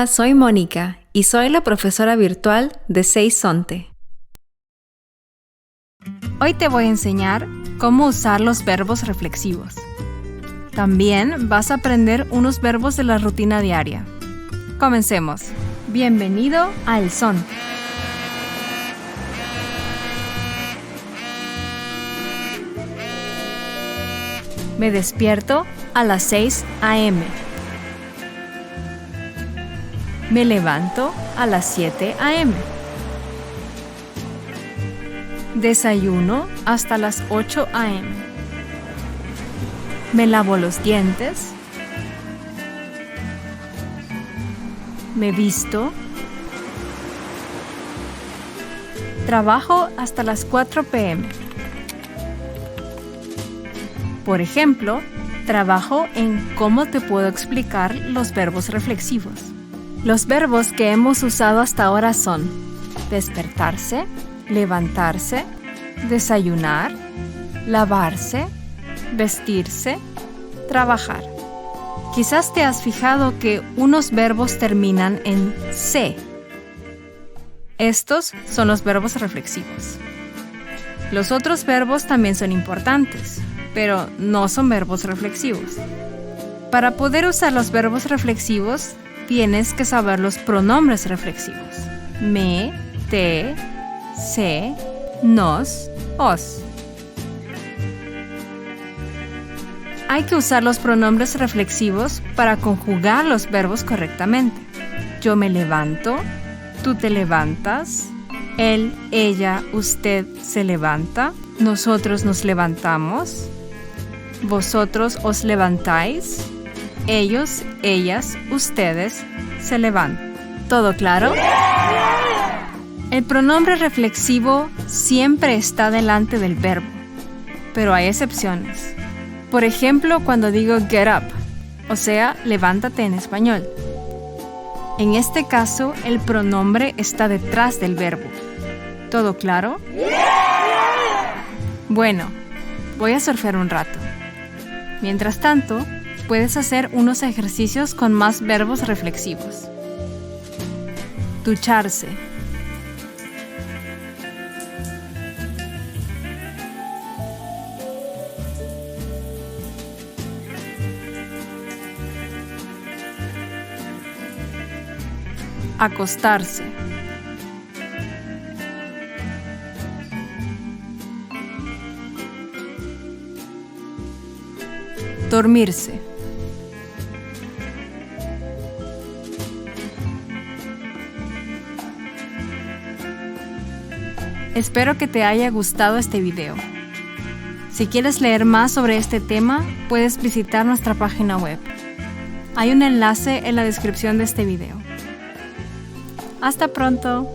Hola, soy Mónica y soy la profesora virtual de Seisonte. Hoy te voy a enseñar cómo usar los verbos reflexivos. También vas a aprender unos verbos de la rutina diaria. Comencemos. Bienvenido a El Son. Me despierto a las 6 a.m. Me levanto a las 7 a.m. Desayuno hasta las 8 a.m. Me lavo los dientes. Me visto. Trabajo hasta las 4 p.m. Por ejemplo, trabajo en cómo te puedo explicar los verbos reflexivos. Los verbos que hemos usado hasta ahora son despertarse, levantarse, desayunar, lavarse, vestirse, trabajar. Quizás te has fijado que unos verbos terminan en se. Estos son los verbos reflexivos. Los otros verbos también son importantes, pero no son verbos reflexivos. Para poder usar los verbos reflexivos, tienes que saber los pronombres reflexivos. Me, te, se, nos, os. Hay que usar los pronombres reflexivos para conjugar los verbos correctamente. Yo me levanto, tú te levantas, él, ella, usted se levanta, nosotros nos levantamos, vosotros os levantáis, ellos, ellas, ustedes se levantan. ¿Todo claro? El pronombre reflexivo siempre está delante del verbo, pero hay excepciones. Por ejemplo, cuando digo get up, o sea, levántate en español. En este caso, el pronombre está detrás del verbo. ¿Todo claro? Bueno, voy a surfear un rato. Mientras tanto, puedes hacer unos ejercicios con más verbos reflexivos. Ducharse. Acostarse. Dormirse. Espero que te haya gustado este video. Si quieres leer más sobre este tema, puedes visitar nuestra página web. Hay un enlace en la descripción de este video. Hasta pronto.